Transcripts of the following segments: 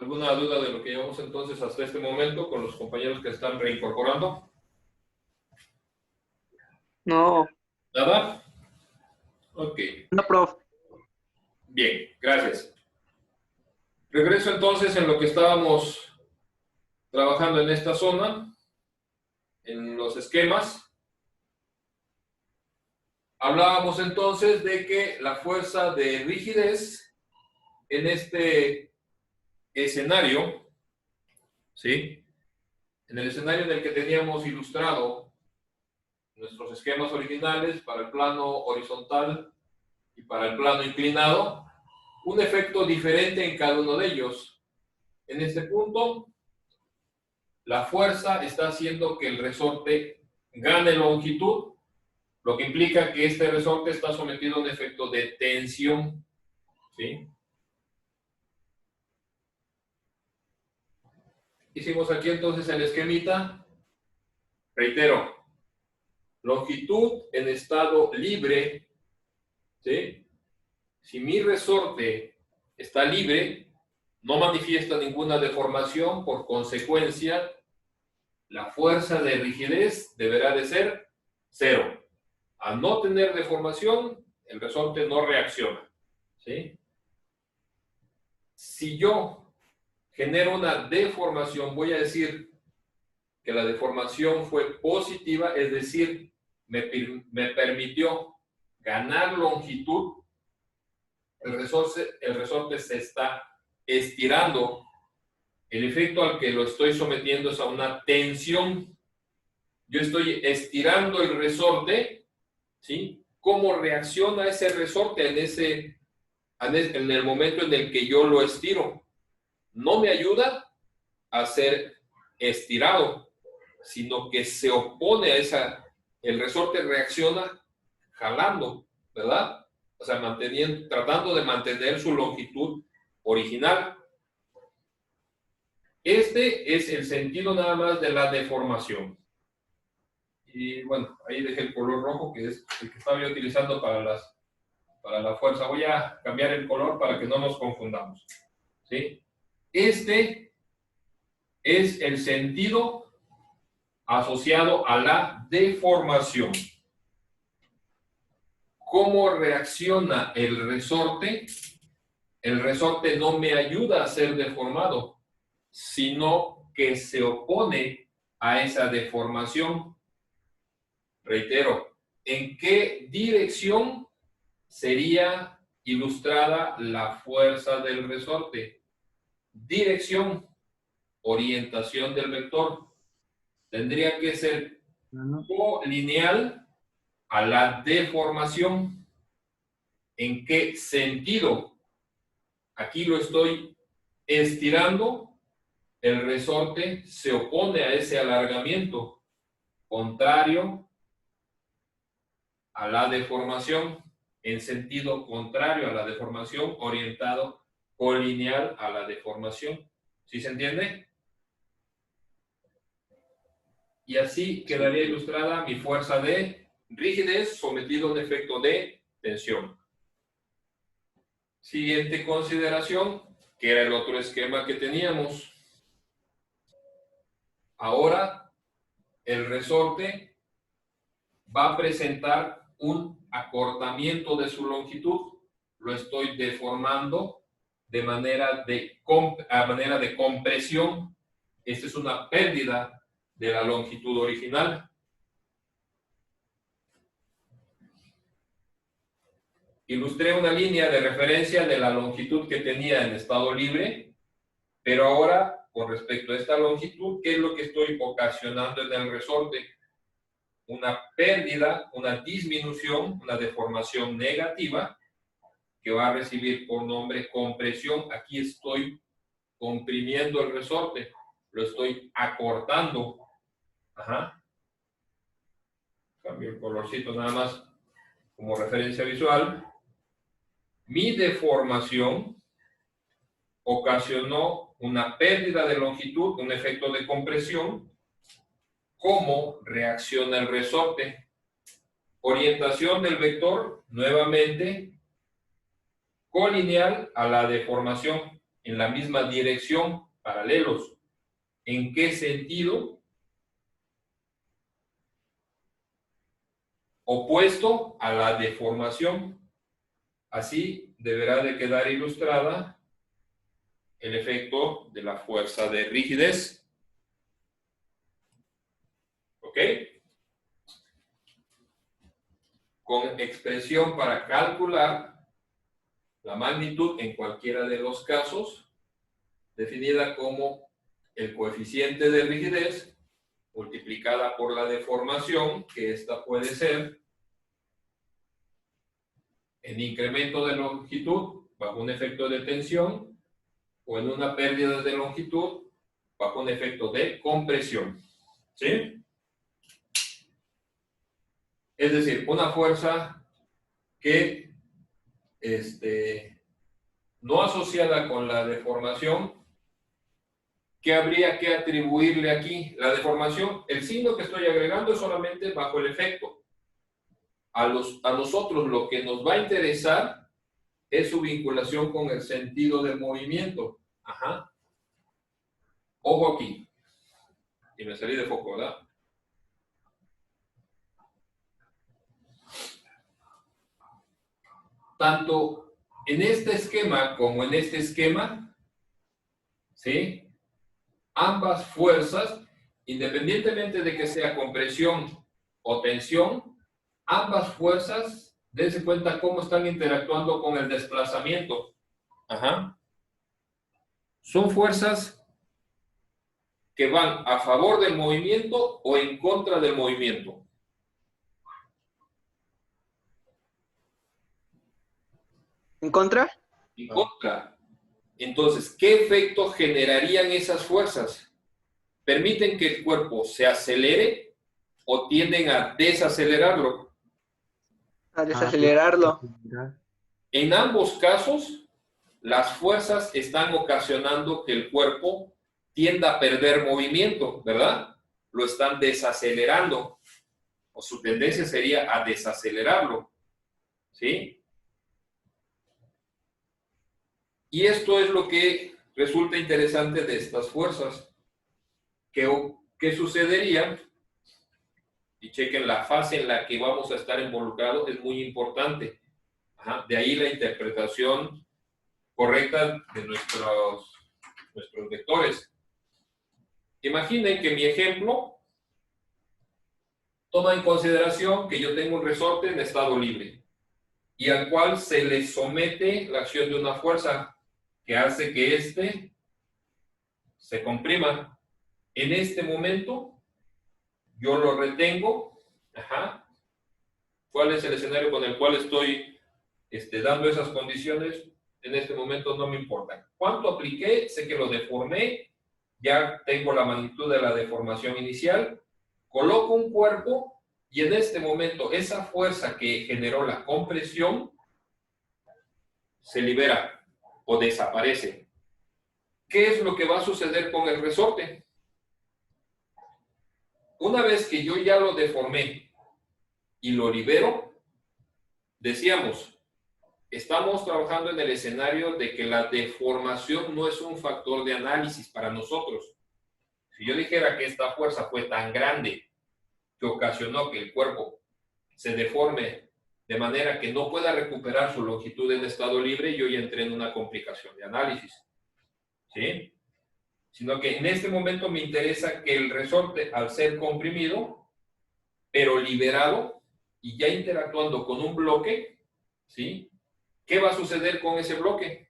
¿Alguna duda de lo que llevamos entonces hasta este momento con los compañeros que están reincorporando? No, ¿Nada? Ok, no, prof. bien, gracias. Regreso entonces en lo que estábamos trabajando en esta zona, en los esquemas. Hablábamos entonces de que la fuerza de rigidez en este escenario, ¿sí? En el escenario en el que teníamos ilustrado nuestros esquemas originales para el plano horizontal y para el plano inclinado, un efecto diferente en cada uno de ellos. En este punto, la fuerza está haciendo que el resorte gane longitud, lo que implica que este resorte está sometido a un efecto de tensión, ¿sí? Hicimos aquí entonces el esquemita. Reitero, longitud en estado libre, ¿sí? Si mi resorte está libre, no manifiesta ninguna deformación, por consecuencia, la fuerza de rigidez deberá de ser 0. Al no tener deformación, el resorte no reacciona, ¿sí? Si yo genero una deformación, voy a decir que la deformación fue positiva, es decir, me permitió ganar longitud, el resorte se está estirando. El efecto al que lo estoy sometiendo es a una tensión. Yo estoy estirando el resorte, ¿sí? ¿Cómo reacciona ese resorte en el momento en el que yo lo estiro? No me ayuda a ser estirado, sino que se opone a esa, el resorte reacciona jalando, ¿verdad? O sea, tratando de mantener su longitud original. Este es el sentido nada más de la deformación. Y bueno, ahí dejé el color rojo, que es el que estaba yo utilizando para la fuerza. Voy a cambiar el color para que no nos confundamos, ¿sí? Este es el sentido asociado a la deformación. ¿Cómo reacciona el resorte? El resorte no me ayuda a ser deformado, sino que se opone a esa deformación. Reitero, ¿en qué dirección sería ilustrada la fuerza del resorte? Dirección, orientación del vector. Tendría que ser colineal a la deformación. ¿En qué sentido? Aquí lo estoy estirando, el resorte se opone a ese alargamiento, contrario a la deformación, en sentido contrario a la deformación, orientado colineal a la deformación. ¿Sí se entiende? Y así quedaría ilustrada mi fuerza de rigidez sometido a un efecto de tensión. Siguiente consideración, que era el otro esquema que teníamos. Ahora el resorte va a presentar un acortamiento de su longitud. Lo estoy deformando de manera de compresión. Esta es una pérdida de la longitud original. Ilustré una línea de referencia de la longitud que tenía en estado libre, pero ahora, con respecto a esta longitud, ¿qué es lo que estoy ocasionando en el resorte? Una pérdida, una disminución, una deformación negativa, que va a recibir por nombre compresión. Aquí estoy comprimiendo el resorte, lo estoy acortando. Ajá. Cambio el colorcito nada más como referencia visual. Mi deformación ocasionó una pérdida de longitud, un efecto de compresión. ¿Cómo reacciona el resorte? Orientación del vector, nuevamente, colineal a la deformación. en la misma dirección, paralelos. ¿En qué sentido? Opuesto a la deformación. Así deberá de quedar ilustrada el efecto de la fuerza de rigidez. ¿Ok? Con expresión para calcular la magnitud en cualquiera de los casos, definida como el coeficiente de rigidez multiplicada por la deformación, que esta puede ser en incremento de longitud bajo un efecto de tensión o en una pérdida de longitud bajo un efecto de compresión. ¿Sí? Es decir, una fuerza que no asociada con la deformación, ¿qué habría que atribuirle aquí? La deformación, el signo que estoy agregando es solamente bajo el efecto. A nosotros lo que nos va a interesar es su vinculación con el sentido del movimiento. Ajá. Ojo aquí. Y me salí de foco, ¿verdad? Tanto en este esquema como en este esquema, ¿sí? Ambas fuerzas, independientemente de que sea compresión o tensión, ambas fuerzas, dense cuenta cómo están interactuando con el desplazamiento. Ajá. Son fuerzas que van a favor del movimiento o en contra del movimiento. ¿En contra? En contra. Entonces, ¿qué efecto generarían esas fuerzas? ¿Permiten que el cuerpo se acelere o tienden a desacelerarlo? A desacelerarlo. En ambos casos, las fuerzas están ocasionando que el cuerpo tienda a perder movimiento, ¿verdad? Lo están desacelerando, o su tendencia sería a desacelerarlo, ¿sí? Y esto es lo que resulta interesante de estas fuerzas. ¿Qué sucedería? Y chequen la fase en la que vamos a estar involucrados, es muy importante. Ajá, de ahí la interpretación correcta de nuestros vectores. Imaginen que mi ejemplo toma en consideración que yo tengo un resorte en estado libre y al cual se le somete la acción de una fuerza que hace que éste se comprima. En este momento, yo lo retengo. Ajá. ¿Cuál es el escenario con el cual estoy dando esas condiciones? En este momento no me importa. ¿Cuánto apliqué? Sé que lo deformé. Ya tengo la magnitud de la deformación inicial. Coloco un cuerpo y en este momento esa fuerza que generó la compresión se libera o desaparece. ¿Qué es lo que va a suceder con el resorte? Una vez que yo ya lo deformé y lo libero, decíamos, estamos trabajando en el escenario de que la deformación no es un factor de análisis para nosotros. Si yo dijera que esta fuerza fue tan grande que ocasionó que el cuerpo se deforme de manera que no pueda recuperar su longitud en estado libre, yo ya entré en una complicación de análisis. ¿Sí? Sino que en este momento me interesa que el resorte, al ser comprimido, pero liberado y ya interactuando con un bloque, ¿sí? ¿Qué va a suceder con ese bloque?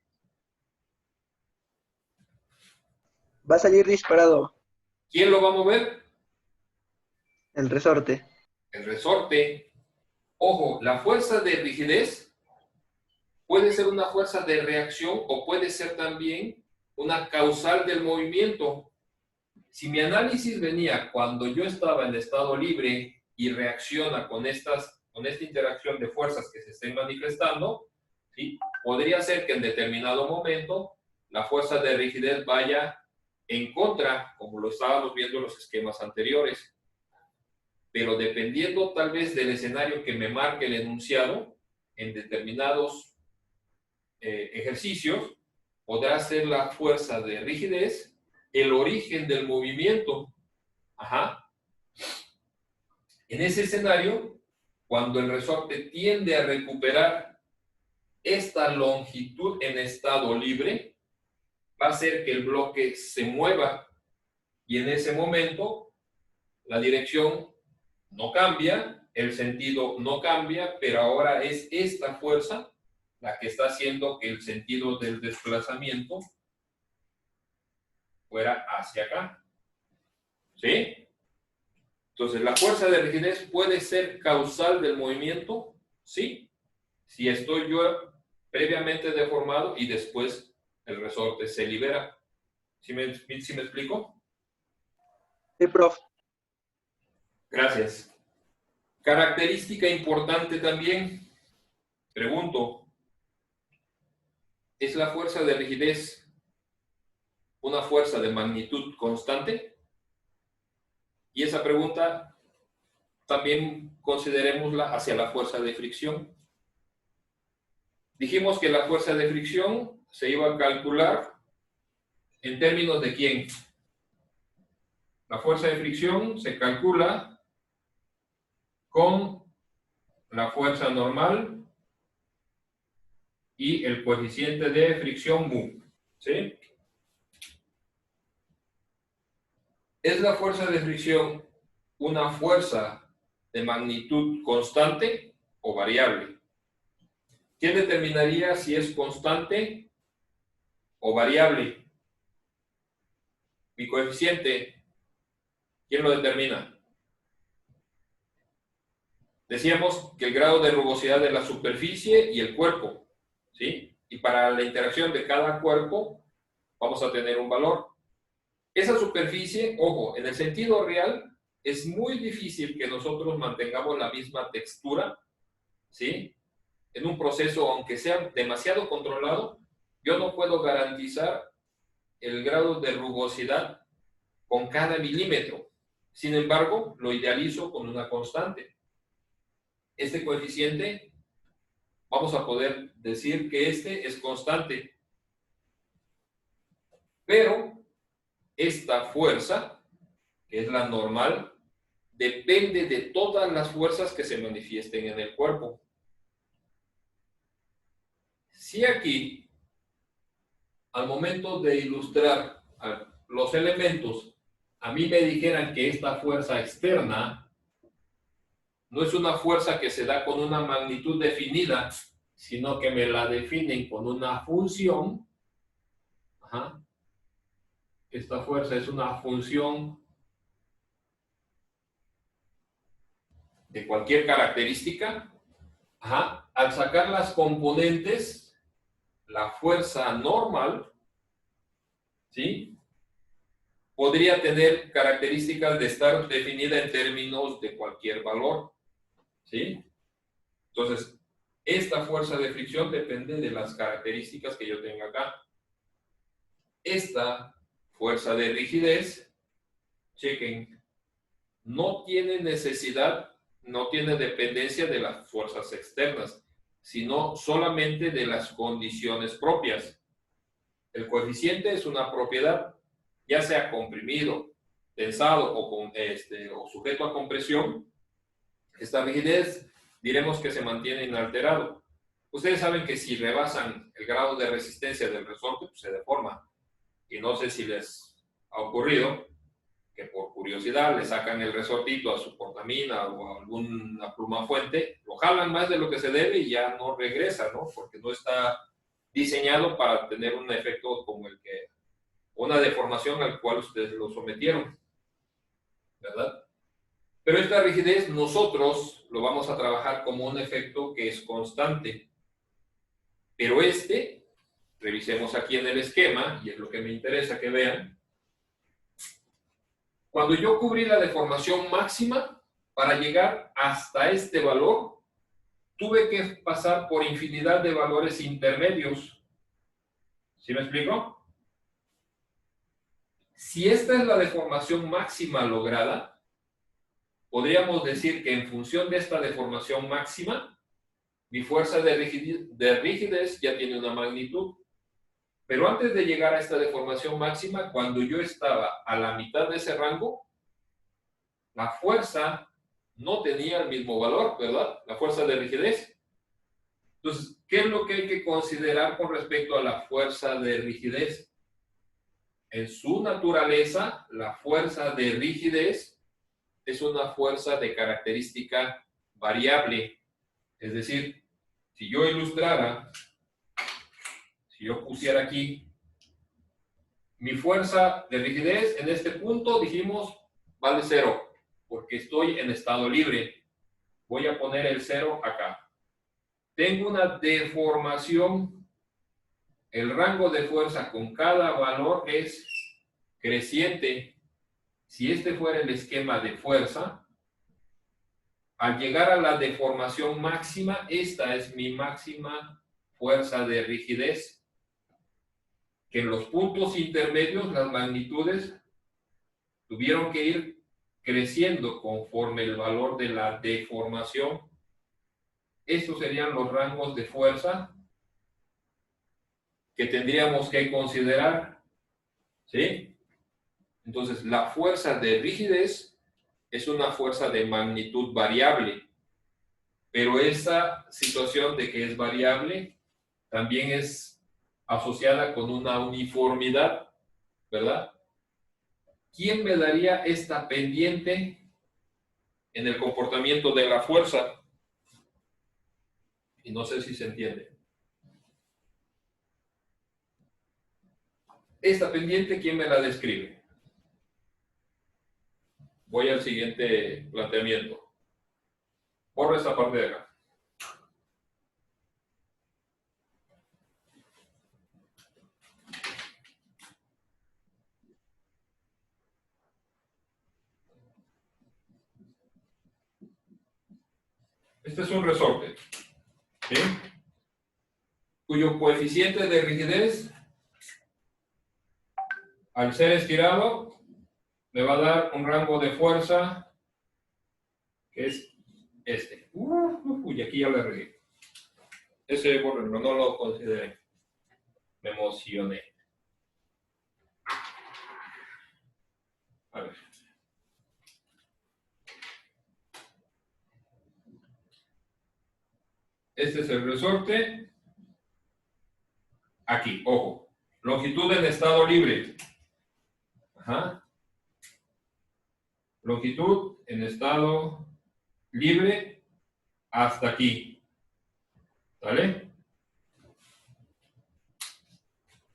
Va a salir disparado ¿Quién lo va a mover? el resorte. El resorte. Ojo, la fuerza de rigidez puede ser una fuerza de reacción o puede ser también una causal del movimiento. Si mi análisis venía cuando yo estaba en estado libre y reacciona con esta interacción de fuerzas que se estén manifestando, ¿sí? Podría ser que en determinado momento la fuerza de rigidez vaya en contra, como lo estábamos viendo en los esquemas anteriores. Pero dependiendo tal vez del escenario que me marque el enunciado, en determinados ejercicios, podrá ser la fuerza de rigidez el origen del movimiento. Ajá. En ese escenario, cuando el resorte tiende a recuperar esta longitud en estado libre, va a hacer que el bloque se mueva y en ese momento la dirección no cambia, el sentido no cambia, pero ahora es esta fuerza la que está haciendo que el sentido del desplazamiento fuera hacia acá. ¿Sí? Entonces, ¿la fuerza de rigidez puede ser causal del movimiento? Sí. Si estoy yo previamente deformado y después el resorte se libera. ¿Sí me explico? Sí, prof. Gracias. Característica importante también, pregunto, ¿es la fuerza de rigidez una fuerza de magnitud constante? Y esa pregunta también considerémosla hacia la fuerza de fricción. Dijimos que la fuerza de fricción se iba a calcular en términos de ¿quién? La fuerza de fricción se calcula con la fuerza normal y el coeficiente de fricción mu. ¿Sí? ¿Es la fuerza de fricción una fuerza de magnitud constante o variable? ¿Quién determinaría si es constante o variable? Mi coeficiente, ¿quién lo determina? Decíamos que el grado de rugosidad de la superficie y el cuerpo, ¿sí? Y para la interacción de cada cuerpo vamos a tener un valor. Esa superficie, ojo, en el sentido real, es muy difícil que nosotros mantengamos la misma textura, ¿sí? En un proceso, aunque sea demasiado controlado, yo no puedo garantizar el grado de rugosidad con cada milímetro. Sin embargo, lo idealizo con una constante. Este coeficiente, vamos a poder decir que este es constante. Pero esta fuerza, que es la normal, depende de todas las fuerzas que se manifiesten en el cuerpo. Si aquí, al momento de ilustrar los elementos, a mí me dijeran que esta fuerza externa no es una fuerza que se da con una magnitud definida, sino que me la definen con una función. Ajá. Esta fuerza es una función de cualquier característica. Ajá. Al sacar las componentes, la fuerza normal, ¿sí?, podría tener características de estar definida en términos de cualquier valor, ¿sí? Entonces, esta fuerza de fricción depende de las características que yo tenga acá. Esta fuerza de rigidez, chequen, no tiene necesidad, no tiene dependencia de las fuerzas externas, sino solamente de las condiciones propias. El coeficiente es una propiedad, ya sea comprimido, tensado o sujeto a compresión. Esta rigidez diremos que se mantiene inalterado. Ustedes saben que si rebasan el grado de resistencia del resorte, pues se deforma. Y no sé si les ha ocurrido que por curiosidad le sacan el resortito a su portamina o a alguna pluma fuente, lo jalan más de lo que se debe y ya no regresa, ¿no? Porque no está diseñado para tener un efecto como el que, una deformación al cual ustedes lo sometieron, ¿verdad? Pero esta rigidez nosotros lo vamos a trabajar como un efecto que es constante. Pero revisemos aquí en el esquema, y es lo que me interesa que vean. Cuando yo cubrí la deformación máxima, para llegar hasta este valor, tuve que pasar por infinidad de valores intermedios. ¿Sí me explico? Si esta es la deformación máxima lograda, podríamos decir que en función de esta deformación máxima, mi fuerza de rigidez ya tiene una magnitud. Pero antes de llegar a esta deformación máxima, cuando yo estaba a la mitad de ese rango, la fuerza no tenía el mismo valor, ¿verdad? La fuerza de rigidez. Entonces, ¿qué es lo que hay que considerar con respecto a la fuerza de rigidez? En su naturaleza, la fuerza de rigidez es una fuerza de característica variable. Es decir, si yo ilustrara, si yo pusiera aquí, mi fuerza de rigidez en este punto, dijimos, vale 0, porque estoy en estado libre. Voy a poner el 0 acá. Tengo una deformación. El rango de fuerza con cada valor es creciente. Si este fuera el esquema de fuerza, al llegar a la deformación máxima, esta es mi máxima fuerza de rigidez. Que en los puntos intermedios, las magnitudes tuvieron que ir creciendo conforme el valor de la deformación. Estos serían los rangos de fuerza que tendríamos que considerar, ¿sí? Entonces, la fuerza de rigidez es una fuerza de magnitud variable, pero esa situación de que es variable también es asociada con una uniformidad, ¿verdad? ¿Quién me daría esta pendiente en el comportamiento de la fuerza? Y no sé si se entiende. Esta pendiente, ¿quién me la describe? Voy al siguiente planteamiento. Borra esta parte de acá. Este es un resorte, ¿sí? Cuyo coeficiente de rigidez, al ser estirado, me va a dar un rango de fuerza que es este. Uy, aquí ya le regué. Ese, bueno, no lo consideré. Me emocioné. A ver. Este es el resorte. Aquí, ojo. Longitud en estado libre. Ajá. Longitud en estado libre hasta aquí. ¿Vale?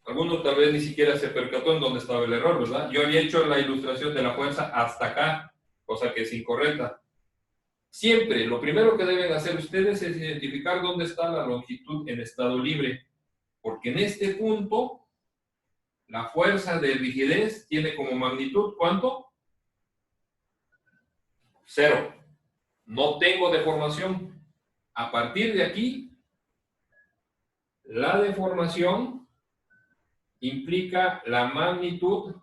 Algunos tal vez ni siquiera se percató en dónde estaba el error, ¿verdad? Yo había hecho la ilustración de la fuerza hasta acá, cosa que es incorrecta. Siempre, lo primero que deben hacer ustedes es identificar dónde está la longitud en estado libre, porque en este punto, la fuerza de rigidez tiene como magnitud, ¿cuánto? 0. No tengo deformación. A partir de aquí, la deformación implica la magnitud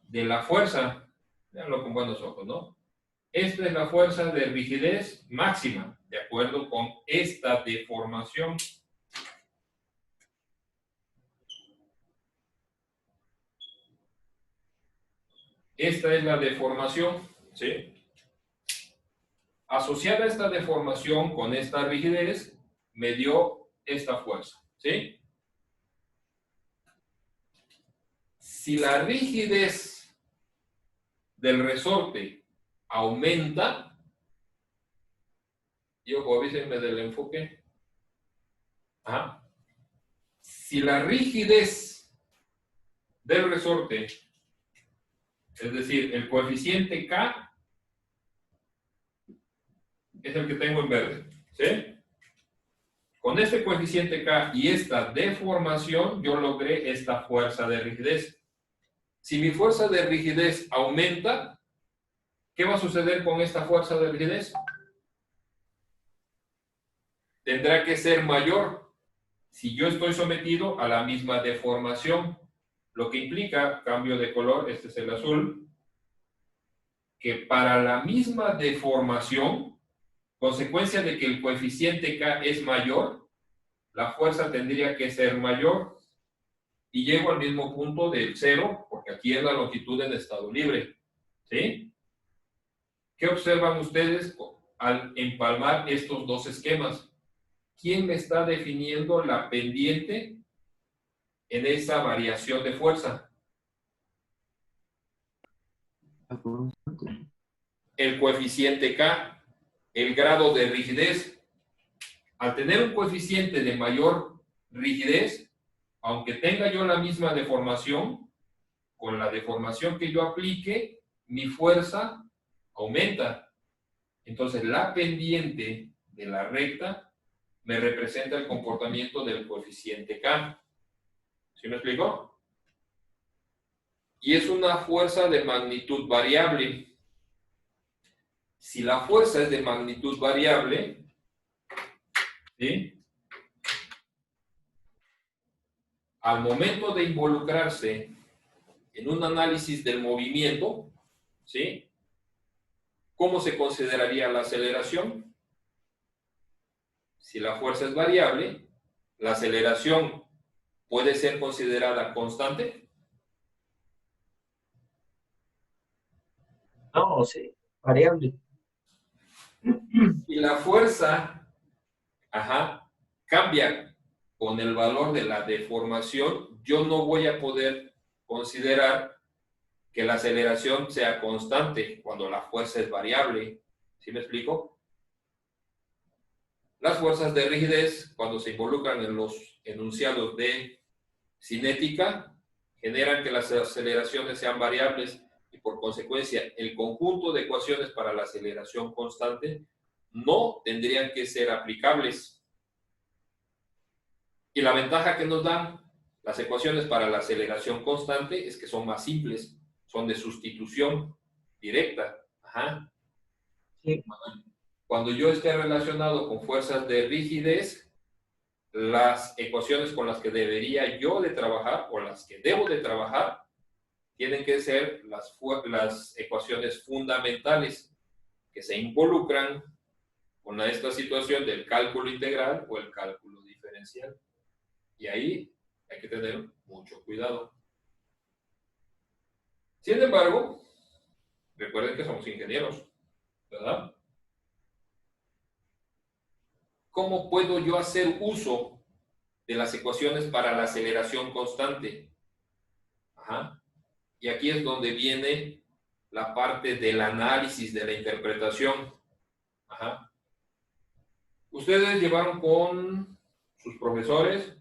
de la fuerza. Veanlo con buenos ojos, ¿no? Esta es la fuerza de rigidez máxima, de acuerdo con esta deformación. Esta es la deformación, ¿sí? Asociada a esta deformación con esta rigidez, me dio esta fuerza, ¿sí? Si la rigidez del resorte aumenta, y ojo, avísenme del enfoque. Ajá. Si la rigidez del resorte, es decir, el coeficiente K, es el que tengo en verde, ¿sí? Con este coeficiente K y esta deformación, yo logré esta fuerza de rigidez. Si mi fuerza de rigidez aumenta, ¿qué va a suceder con esta fuerza de rigidez? Tendrá que ser mayor si yo estoy sometido a la misma deformación, lo que implica, cambio de color, este es el azul, que para la misma deformación, consecuencia de que el coeficiente K es mayor, la fuerza tendría que ser mayor. y llego al mismo punto del 0, porque aquí es la longitud en estado libre. ¿Sí? ¿Qué observan ustedes al empalmar estos dos esquemas? ¿Quién me está definiendo la pendiente en esa variación de fuerza? El coeficiente K, el grado de rigidez. Al tener un coeficiente de mayor rigidez, aunque tenga yo la misma deformación, con la deformación que yo aplique, mi fuerza aumenta. Entonces, la pendiente de la recta me representa el comportamiento del coeficiente K. ¿Sí me explico? Y es una fuerza de magnitud variable. Si la fuerza es de magnitud variable, ¿sí? Al momento de involucrarse en un análisis del movimiento, ¿sí? ¿Cómo se consideraría la aceleración? Si la fuerza es variable, la aceleración puede ser considerada constante. No, sí, variable. Y la fuerza, cambia con el valor de la deformación, yo no voy a poder considerar que la aceleración sea constante cuando la fuerza es variable. ¿Sí me explico? Las fuerzas de rigidez, cuando se involucran en los enunciados de cinética, generan que las aceleraciones sean variables y por consecuencia el conjunto de ecuaciones para la aceleración constante no tendrían que ser aplicables. Y la ventaja que nos dan las ecuaciones para la aceleración constante es que son más simples, son de sustitución directa. Sí. Cuando yo esté relacionado con fuerzas de rigidez, las ecuaciones con las que debería yo de trabajar o las que debo de trabajar tienen que ser las ecuaciones fundamentales que se involucran con esta situación del cálculo integral o el cálculo diferencial. Y ahí hay que tener mucho cuidado. Sin embargo, recuerden que somos ingenieros, ¿verdad? ¿Cómo puedo yo hacer uso de las ecuaciones para la aceleración constante? Y aquí es donde viene la parte del análisis, de la interpretación. Ustedes llevaron con sus profesores,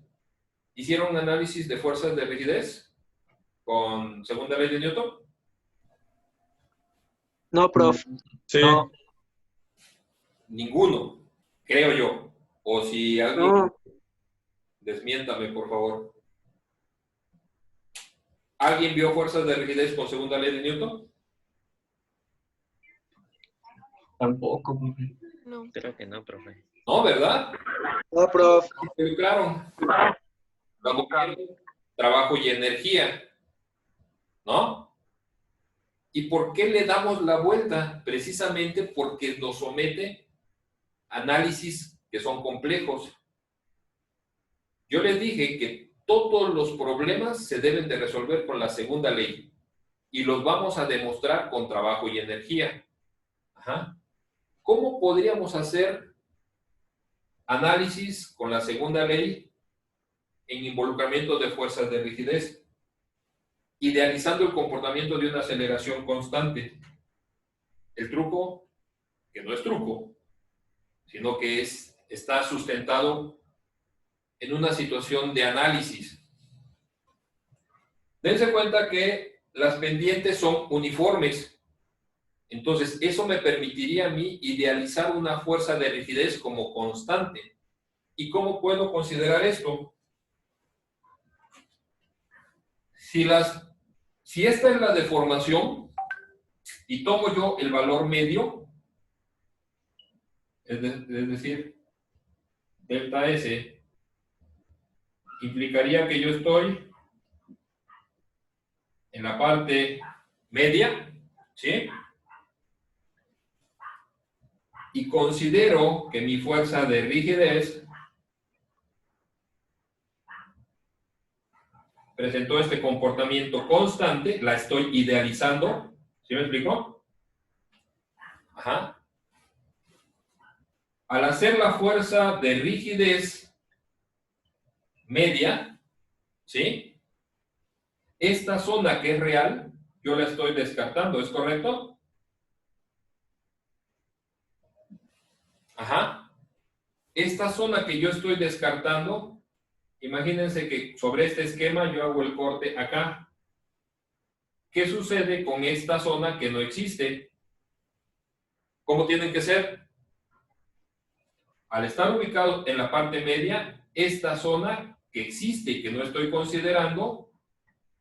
hicieron un análisis de fuerzas de rigidez con segunda ley de Newton. No, prof. Sí. No. Ninguno, creo yo. O si alguien, No. desmiéntame, por favor. ¿Alguien vio fuerzas de rigidez con segunda ley de Newton? Tampoco. No. Creo que no, profe. No, ¿verdad? No, prof. Pero claro, cuando quiero trabajo y energía, ¿no? ¿Y por qué le damos la vuelta? Precisamente porque nos somete a análisis que son complejos. Yo les dije que todos los problemas se deben de resolver con la segunda ley y los vamos a demostrar con trabajo y energía. ¿Cómo podríamos hacer análisis con la segunda ley en involucramiento de fuerzas de rigidez? Idealizando el comportamiento de una aceleración constante. El truco, que no es truco, sino que está sustentado en una situación de análisis. Dense cuenta que las pendientes son uniformes. Entonces, eso me permitiría a mí idealizar una fuerza de rigidez como constante. ¿Y cómo puedo considerar esto? Si esta es la deformación y tomo yo el valor medio, es decir, delta S, implicaría que yo estoy en la parte media, ¿sí? Y considero que mi fuerza de rigidez presentó este comportamiento constante, la estoy idealizando. ¿Sí me explico? Ajá. Al hacer la fuerza de rigidez media, ¿sí? Esta zona que es real, yo la estoy descartando, ¿es correcto? Ajá. Esta zona que yo estoy descartando, imagínense que sobre este esquema yo hago el corte acá. ¿Qué sucede con esta zona que no existe? ¿Cómo tienen que ser? Al estar ubicado en la parte media, esta zona que existe y que no estoy considerando,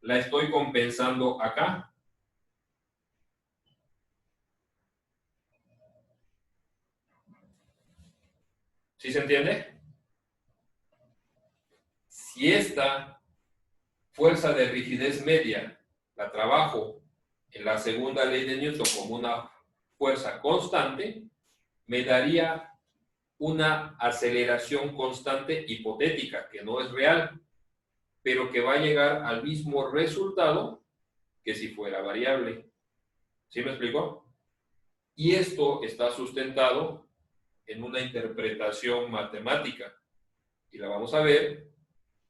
la estoy compensando acá. ¿Sí se entiende? Si esta fuerza de rigidez media la trabajo en la segunda ley de Newton como una fuerza constante, me daría una aceleración constante hipotética, que no es real, pero que va a llegar al mismo resultado que si fuera variable. ¿Sí me explico? Y esto está sustentado en una interpretación matemática, y la vamos a ver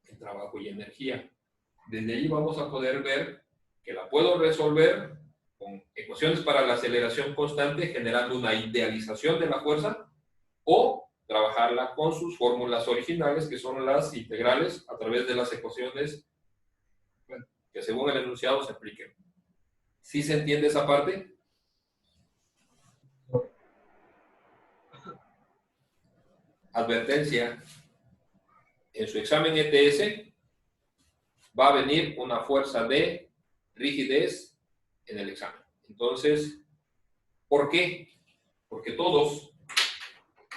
en trabajo y energía. Desde ahí vamos a poder ver que la puedo resolver con ecuaciones para la aceleración constante, generando una idealización de la fuerza, o trabajarla con sus fórmulas originales, que son las integrales, a través de las ecuaciones, bueno, que según el enunciado se apliquen. ¿Sí se entiende esa parte? Advertencia. En su examen ETS va a venir una fuerza de rigidez en el examen. Entonces, ¿por qué? Porque todos,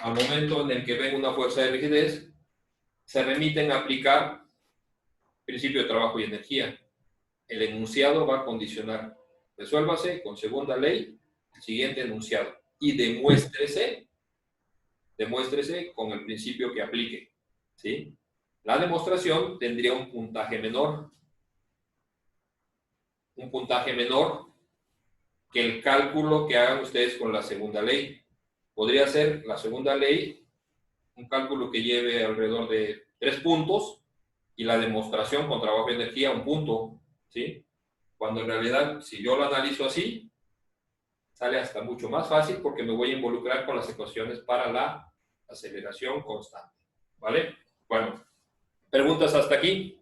al momento en el que ven una fuerza de rigidez, se remiten a aplicar principio de trabajo y energía. El enunciado va a condicionar. Resuélvase con segunda ley el siguiente enunciado y demuéstrese con el principio que aplique, ¿sí? La demostración tendría un puntaje menor que el cálculo que hagan ustedes con la segunda ley. Podría ser la segunda ley un cálculo que lleve alrededor de 3 puntos y la demostración con trabajo de energía 1 punto, ¿sí? Cuando en realidad, si yo lo analizo así, sale hasta mucho más fácil porque me voy a involucrar con las ecuaciones para la aceleración constante, ¿vale? Bueno, ¿preguntas hasta aquí?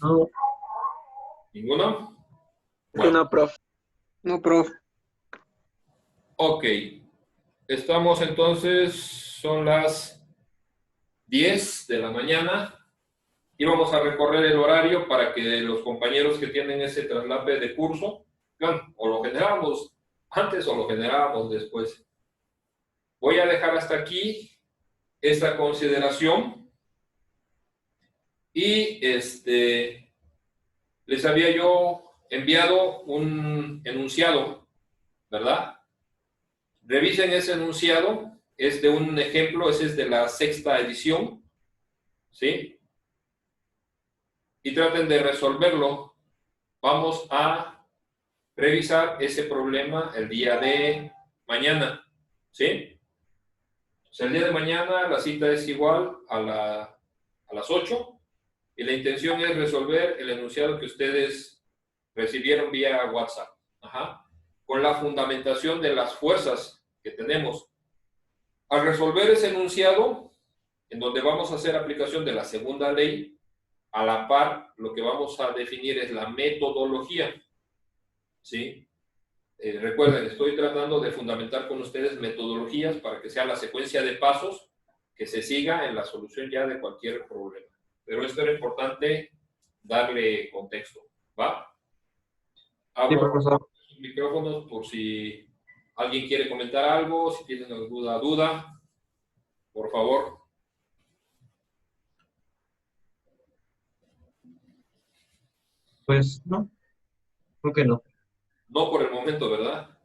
No, ¿Ninguno? bueno. No, prof. No, prof. Ok. Estamos entonces, son las 10 de la mañana y vamos a recorrer el horario para que los compañeros que tienen ese traslape de curso, bueno, o lo generamos antes o lo generamos después. Voy a dejar hasta aquí esta consideración y les había yo enviado un enunciado, ¿verdad? Revisen ese enunciado, es de un ejemplo, ese es de la 6ª edición, ¿sí? Y traten de resolverlo. Vamos a revisar ese problema el día de mañana, ¿sí? O sea, el día de mañana la cita es igual a las 8 y la intención es resolver el enunciado que ustedes recibieron vía WhatsApp. Ajá. Con la fundamentación de las fuerzas que tenemos. Al resolver ese enunciado, en donde vamos a hacer aplicación de la segunda ley, a la par, lo que vamos a definir es la metodología, ¿sí? Recuerden, estoy tratando de fundamentar con ustedes metodologías para que sea la secuencia de pasos que se siga en la solución ya de cualquier problema. Pero esto era importante darle contexto, ¿va? Abro los micrófonos por si alguien quiere comentar algo, si tienen alguna duda, por favor. Pues no, creo que no. No por el momento, ¿verdad?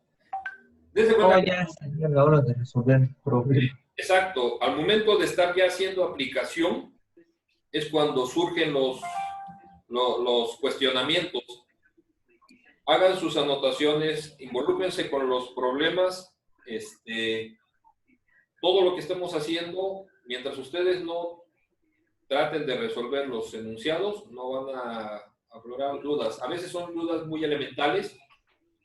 No, ya sería la hora de resolver el problema. Exacto. Al momento de estar ya haciendo aplicación, es cuando surgen los cuestionamientos. Hagan sus anotaciones, involúcrense con los problemas, todo lo que estemos haciendo, mientras ustedes no traten de resolver los enunciados, no van a aflorar dudas. A veces son dudas muy elementales,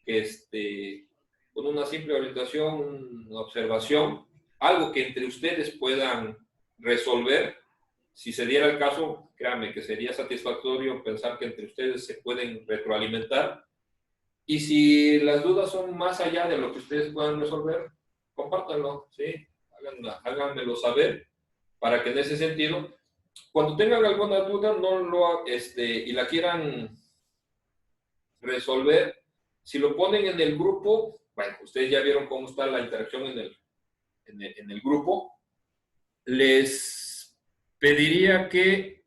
que con una simple orientación, una observación, algo que entre ustedes puedan resolver. Si se diera el caso, créanme que sería satisfactorio pensar que entre ustedes se pueden retroalimentar. Y si las dudas son más allá de lo que ustedes puedan resolver, compártanlo, ¿sí? Háganmelo saber para que en ese sentido, cuando tengan alguna duda y la quieran resolver, si lo ponen en el grupo, bueno, ustedes ya vieron cómo está la interacción en el grupo, les pediría que